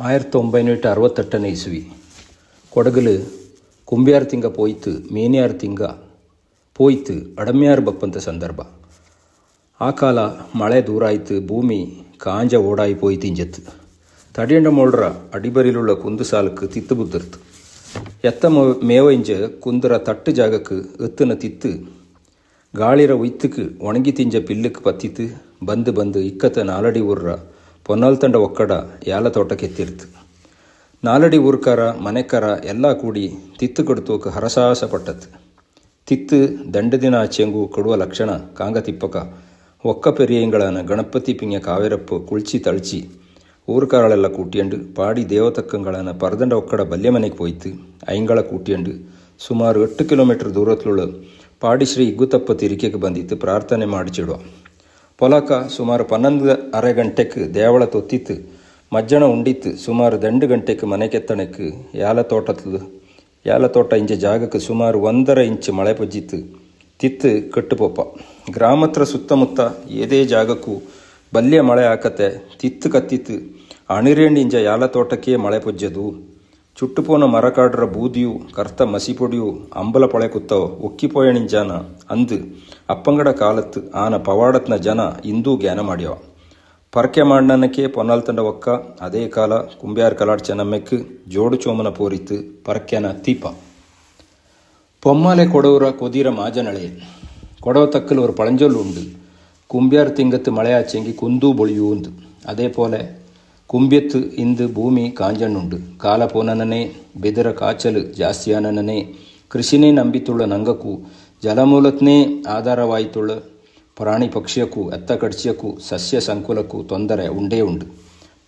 1968 ಇಸ್ವಿ ಕೊಡಗಲು ಕುಂಬ್ಯಾರು ತಿಂಗ ಪೋಯ್ತು ಮೇನ್ಯಾರು ತಿಂಗ ಪೋಯ್ತು ಅಡಮ್ಯಾರು ಬಪ್ಪಂತ ಸಂದರ್ಭ. ಆ ಕಾಲ ಮಳೆ ದೂರಾಯ್ತು, ಭೂಮಿ ಕಾಂಜ ಓಡಾಯಿ ಪೋಯ್ತು ಇಂಜತ್ತು. ತಡಿಯಂಡ ಮೋಳ್ರ ಅಡಿಬರಿಲುಳ್ಳ ಕುಂದು ಸಾಲಕ್ಕೆ ತಿತ್ತು ಬುದ್ದಿರ್ತು. ಎತ್ತ ಮೇವ ಇಂಜ ಕುಂದರ ತಟ್ಟು ಜಾಗಕ್ಕೆ ಎತ್ತನ ತಿತ್ತು ಗಾಳಿರ ಉಯ್ತಕ್ಕೆ ಒಣಗಿ ತಿಂಜ ಪಿಲ್ಲಕ್ಕೆ ಪತ್ತಿತ್ತು ಬಂದು ಇಕ್ಕತ್ತ ನಾಲಡಿ ಊರ್ರ ಪೊನ್ನಲ್ತಂಡ ಒಕ್ಕಡ ಯಾಲ ತೋಟಕ್ಕೆ ಎತ್ತಿರ್ತು. ನಾಲಡಿ ಊರ್ಕಾರ ಮನೆಕಾರ ಎಲ್ಲ ಕೂಡಿ ತಿತ್ತು ಕಡ್ತೋಕೆ ಹರಸಾಸ ಪಟ್ಟತ್ತು. ತಿತ್ತು ದಂಡದಿನ ಚೆಂಗು ಕೊಡುವ ಲಕ್ಷಣ ಕಾಂಗ ತಿಪ್ಪಕ ಒಕ್ಕ ಪೆರಿಯಂಗಳನ ಗಣಪತಿ ಪಿಂಗ ಕಾವೇರಪ್ಪು ಕುಳ್ಚಿ ತಳ್ಚಿ ಊರ್ಕಾರಳೆಲ್ಲ ಕೂಟಿಯಂಡು ಪಾಡಿ ದೇವತಕ್ಕಂಗಳನ ಪರದಂಡ ಒಕ್ಕಡ ಬಲ್ಯ ಮನೆಗೆ ಹೋಯ್ತು. ಐಂಗಳ ಕೂಟಿಯಂಡು ಸುಮಾರು 8 ಕಿಲೋಮೀಟರ್ ದೂರತ್ಲುಳ್ಳ ಪಾಡಿ ಶ್ರೀ ಇಗ್ಗುತಪ್ಪ ತಿರಿಕೆಗೆ ಬಂದಿತ್ತು ಪ್ರಾರ್ಥನೆ ಮಾಡಿಚಿಡುವ. ಪೊಲಕ ಸುಮಾರು 11:30 ಗಂಟೆಗೆ ದೇವಳ ತೊತ್ತಿತ್ತು. ಮಜ್ಜನ ಉಂಡಿತ್ತು. ಸುಮಾರು 2 ಗಂಟೆಗೆ ಮನೆ ಕೆತ್ತಣಕ್ಕೆ ಯಾಲ ತೋಟ ಇಂಚೆ ಜಾಗಕ್ಕೆ ಸುಮಾರು 1.5 ಇಂಚು ಮಳೆ ಪಜ್ಜಿತ್ತು. ತಿತ್ತು ಕಟ್ಟುಪೊಪ್ಪ ಗ್ರಾಮತ್ರ ಸುತ್ತಮುತ್ತ ಏದೇ ಜಾಗಕ್ಕೂ ಬಲ್ಯ ಮಳೆ ಹಾಕತ್ತೆ. ತಿತ್ತು ಕತ್ತಿತ್ತು ಅಣಿರೇಂಡಿ ಇಂಜ ಯಾಲ ತೋಟಕ್ಕೆ ಮಳೆ ಪೊಜ್ಜದು. ಚುಟ್ಟುಪೋನ ಮರಕಾಡ್ರ ಬೂದಿಯು ಕರ್ತ ಮಸಿಪೊಡಿಯು ಅಂಬಲ ಪೊಳೆ ಕುತ್ತವ ಒಕ್ಕಿಪೋಯಣಿಂಜಾನ ಅಂದು ಅಪ್ಪಂಗಡ ಕಾಲತ್ತು ಆನ ಪವಾಡತ್ನ ಜನ ಇಂದೂ ಜ್ಞಾನ ಮಾಡ್ಯವ. ಪರಕೆ ಮಾಡ್ನಕ್ಕೆ ಪೊನ್ನಲ್ತಂಡ ಒಕ್ಕ ಅದೇ ಕಾಲ ಕುಂಬ್ಯಾರ್ ಕಲಾಡ್ಚ ನಮ್ಮೆಕ್ ಜೋಡು ಚೋಮನ ಪೋರಿತ್ತು ಪರಕೆನ ತೀಪ பொம்மாலை கொடவுற கொதிர மாஜனಳೆ கொடவ தக்கல் ஒரு பழஞ்சொல் உண்டு. கும்பியார் திங்கத்து மழையாச்செங்கி குந்து பொழியூந்து. அதே போல ಕುಂಬ್ಯತ್ತು ಇಂದು ಭೂಮಿ ಕಾಂಜಣ್ಣುಂಡು. ಕಾಲ ಪೋನನನೇ ಬೆದರ ಕಾಚಲು ಜಾಸ್ತಿಯಾನನೇ ಕೃಷಿನೇ ನಂಬಿತುಳ್ಳ ನಂಗಕ್ಕೂ ಜಲಮೂಲತ್ನೇ ಆಧಾರವಾಯಿತುಳ್ಳ ಪ್ರಾಣಿ ಪಕ್ಷಿಯಕ್ಕೂ ಎತ್ತ ಕಡ್ಚಿಯಕ್ಕೂ ಸಸ್ಯ ಸಂಕುಲಕ್ಕೂ ತೊಂದರೆ ಉಂಡೇ ಉಂಡು.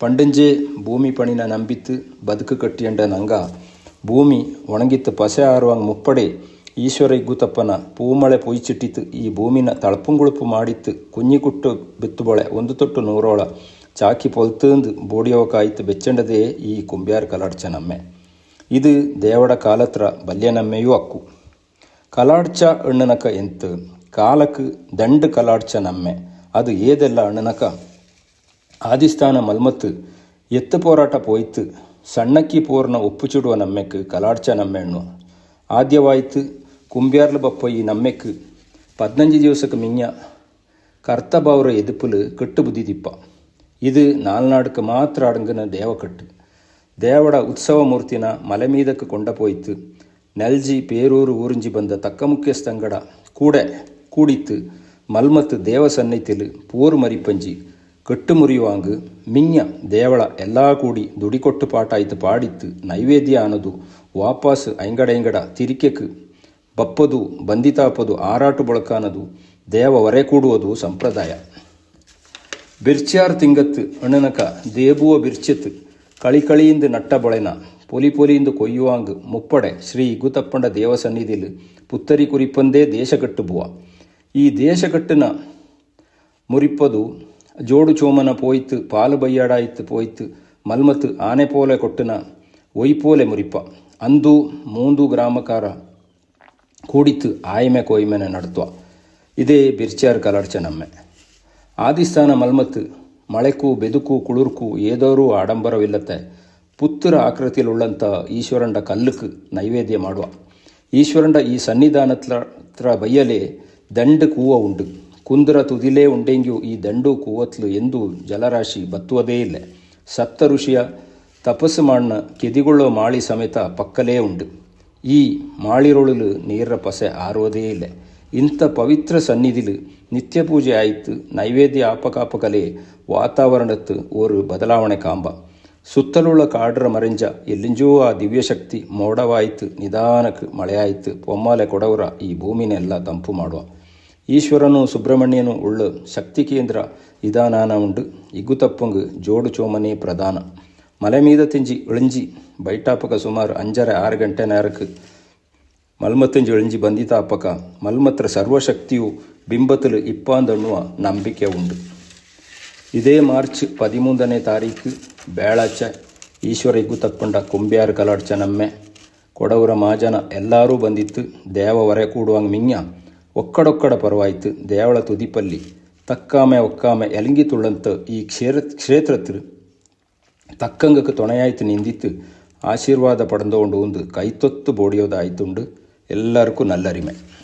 ಪಂಡಂಜೆ ಭೂಮಿ ಪಣಿನ ನಂಬಿತ್ತು ಬದುಕು ಕಟ್ಟಿಯಂಡ ನಂಗ ಭೂಮಿ ಒಣಗಿತ್ತು ಪಸೆ ಆರುವಂಗೆ ಮುಪ್ಪಡೆ ಈಶ್ವರ ಇಗ್ಗುತಪ್ಪನ ಪೂಮಳೆ ಪೊಯ್ಚಿಟ್ಟಿತ್ತು. ಈ ಭೂಮಿನ ತಳಪುಂಗುಳುಪು ಮಾಡಿತ್ತು ಕುഞ്ഞിക്കുಟ್ಟು ಬಿತ್ತುಬೊಳೆ 1 ತೊಟ್ಟು 100 ಚಾಕಿ ಪೊಲ್ತಂದು ಬೋಡಿಯವಕಾಯ್ತು ಬೆಚ್ಚಂಡದೇ ಈ ಕುಂಬ್ಯಾರ್ ಕಲಾಡ್ಚ ನಮ್ಮೆ. ಇದು ದೇವಡ ಕಾಲತ್ರ ಬಲ್ಯ ನಮ್ಮೆಯೂ ಅಕ್ಕು. ಕಲಾಡ್ಚ ಅಣ್ಣನಕ ಎಂತ ಕಾಲಕ್ಕೆ ದಂಡು ಕಲಾಡ್ಚ ನಮ್ಮೆ ಅದು ಏದೆಲ್ಲ ಅಣ್ಣನಕ ಆದಿಸ್ಥಾನ ಮಲ್ಮತ್ತು ಎತ್ತು ಪೋರಾಟ ಪೋಯ್ತು ಸಣ್ಣಕ್ಕಿ ಪೋರ್ನ ಒಪ್ಪು ಚುಡುವ ನಮ್ಮೆಕ್ ಕಲಾಡ್ಚ ನಮ್ಮೆಣ್ಣು ಆದ್ಯವಾಯ್ತು. ಕುಂಬ್ಯಾರ್ಲು ಬಪ್ಪ ಈ ನಮ್ಮೆಕ್ 15 ದಿವಸಕ್ಕೆ ಮಿಂಜ ಕರ್ತಬಾವ್ರ ಎದುಪುಲು ಕಟ್ಟು ಬುದ್ದಿದಿಪ್ಪ. ಇದು ನಾಲ್ನಾಡ್க்கு ಮಾತ್ರ ಅಡಂಗನ ದೇವಕಟ್ಟು. ದೇವಡ ಉತ್ಸವ ಮೂರ್ತಿನ ಮಲೆ ಮೀದಕ್ಕೆ ಕೊಂಡ ಪೋಯ್ತು. ನೆಲ್ಜಿ ಪೇರೂರು ಊರಿಂಜಿ ಬಂದ ತಕ್ಕ ಮುಖ್ಯಸ್ಥಂಗಡ ಕೂಡಿತ್ತು ಮಲ್ಮತ್ತು ದೇವ ಸನ್ನಿತಿಲು ಪೋರು ಮರಿಪಂಜಿ ಕಟ್ಟು ಮುರಿಯುವಾಂಗ್ ಮಿಂಜ ದೇವಳ ಎಲ್ಲಾ ಕೂಡಿ ದುಡಿಕೊಟ್ಟು ಪಾಟ ಆಯ್ತು ಪಾಡಿತ್ತು. ನೈವೇದ್ಯ ಅನ್ನೋದು ವಾಪಸ್ ಐಂಗಡ ತಿರಿಕೆಕ್ ಬಪ್ಪದು ಬಂದಿತಾಪದು ಆರಾಟು ಬಳಕಾನದು ದೇವ ಹೊರೆ ಕೂಡುವುದು ಸಂಪ್ರದಾಯ. ಬಿರ್ಚ್ಯಾರ್ ತಿಂಗತ್ತು ಅಣ್ಣನಕ ದೇಬುವ ಬಿರ್ಚೆತ್ತು ಕಳಿಕಳಿಯಿಂದ ನಟ್ಟ ಬೊಳೆನ ಪೊಲಿಯಿಂದ ಕೊಯ್ಯುವಾಂಗ್ ಮುಪ್ಪಡೆ ಶ್ರೀ ಇಗ್ಗುತಪ್ಪಂಡ ದೇವ ಸನ್ನಿಧಿಲು ಪುತ್ತರಿ ಕುರಿಪಂದೇ ದೇಶಕಟ್ಟು ಬುವ. ಈ ದೇಶಕಟ್ಟುನ ಮುರಿಪ್ಪದು ಜೋಡು ಚೋಮನ ಪೋಯ್ತು ಪಾಲು ಬಯ್ಯಾಡಾಯ್ತು ಪೋಯ್ತು ಮಲ್ಮತ್ತು ಆನೆ ಪೋಲೆ ಕೊಟ್ಟನ ಒಯ್ಪೋಲೆ ಮುರಿಪ. ಅಂದು 3 ಗ್ರಾಮಕಾರ ಕೂಡಿತ್ತು ಆಯ್ಮೆ ಕೊಯ್ಮೆನೆ ನಡ್ತ್ವ. ಇದೇ ಬಿರ್ಚ್ಯಾರ್ ಕಲಾಡ್ಚ ನಮ್ಮೆ. ಆದಿಸ್ಥಾನ ಮಲ್ಮತ್ತು ಮಳೆಕ್ಕೂ ಬೆದುಕು ಕುಳುರ್ಕು ಏದೋರೂ ಆಡಂಬರವಿಲ್ಲತ್ತೆ ಪುತ್ತರ ಆಕೃತಿಯಲ್ಲುಳ್ಳಂಥ ಈಶ್ವರಂಡ ಕಲ್ಲುக்கு ನೈವೇದ್ಯ ಮಾಡುವ. ಈಶ್ವರಂಡ ಈ ಸನ್ನಿಧಾನತ್ರ ಬಯ್ಯಲೇ ದಂಡು ಕೂವ ಉಂಡು. ಕುಂದರ ತುದಿಲೇ ಉಂಡೆಂಗ್ಯೂ ಈ ದಂಡು ಕೂವತ್ಲು ಎಂದು ಜಲರಾಶಿ ಬತ್ತುವುದೇ ಇಲ್ಲ. ಸಪ್ತ ಋಷಿಯ ತಪಸ್ಸು ಮಾಡ್ನ ಕೆದಿಗೊಳ್ಳೋ ಮಾಳಿ ಸಮೇತ ಪಕ್ಕಲೇ ಉಂಡು. ಈ ಮಾಳಿರೊಳಲು ನೀರ ಪಸೆ ಆರುವುದೇ ಇಲ್ಲ. ಇಂಥ ಪವಿತ್ರ ಸನ್ನಿಧಿಲು ನಿತ್ಯ ಪೂಜೆ ಆಯಿತು. ನೈವೇದ್ಯ ಆಪಕಾಪಕಲೇ ವಾತಾವರಣತ್ತು ஒரு ಬದಲಾವಣೆ ಕಾಂಬ. ಸುತ್ತಲುಳ್ಳ ಕಾಡ್ರ ಮರೆಂಜ ಎಲ್ಲಿಂಜೋ ಆ ದಿವ್ಯಶಕ್ತಿ ಮೋಡವಾಯಿತು. ನಿಧಾನಕ್ಕೆ ಮಳೆಯಾಯಿತು. ಪೊಮ್ಮಾಲೆ ಕೊಡವರ ಈ ಭೂಮಿನೆಲ್ಲ ತಂಪು ಮಾಡುವ. ಈಶ್ವರನು ಸುಬ್ರಹ್ಮಣ್ಯನು ಉಳ್ಳ ಶಕ್ತಿ ಕೇಂದ್ರ ಇದಾನಾನ ಉಂಡು. ಇಗ್ಗುತಪ್ಪಂಗ್ ಜೋಡು ಚೋಮನೆ ಪ್ರಧಾನ. ಮಲೆ ಮೀದ ತಿಂಜಿ ಇಳಿಂಜಿ ಬೈಟಾಪಕ ಸುಮಾರು 5:30-6 ಗಂಟೆ ನೇರಕ್ಕೆ ಮಲ್ಮತ್ತಂಜಿ ಇಳಿಂಜಿ ಬಂದಿತಾಪಕ ಮಲ್ಮತ್ರ ಸರ್ವಶಕ್ತಿಯು ಬಿಂಬತ್ತಲು ಇಪ್ಪಾಂದನ್ನುವ ನಂಬಿಕೆ ಉಂಡು. ಇದೇ ಮಾರ್ಚ್ 13ನೇ ತಾರೀಕು ಬೇಳಾಚ ಈಶ್ವರ ಇಗ್ಗುತಪ್ಪಂಡ ಕುಂಬ್ಯಾರ್ ಕಲಾಡ್ಚ ನಮ್ಮೆ ಕೊಡವರ ಮಾಜನ ಎಲ್ಲರೂ ಬಂದಿತ್ತು. ದೇವ ಹೊರೆ ಕೂಡುವಂಗ್ ಮಿಂಜ ಒಕ್ಕಡೊಕ್ಕಡ ಪರವಾಯ್ತು. ದೇವಳ ತುದಿಪಲ್ಲಿ ತಕ್ಕಾಮೆ ಒಕ್ಕಾಮೆ ಎಲಂಗಿ ತುಳ್ಳಂತ ಈ ಕ್ಷೇತ್ರತ್ರ ತಕ್ಕಂಗಕ್ಕೆ ತೊಣೆಯಾಯ್ತು ನಿಂದಿತ್ತು ಆಶೀರ್ವಾದ ಪಡೆದುಕೊಂಡು ಒಂದು ಕೈತೊತ್ತು ಬೋಡಿಯೋದಾಯ್ತುಂಡು ಎಲ್ಲರಿಗೂ ನಲ್ಲರಿಮೆ.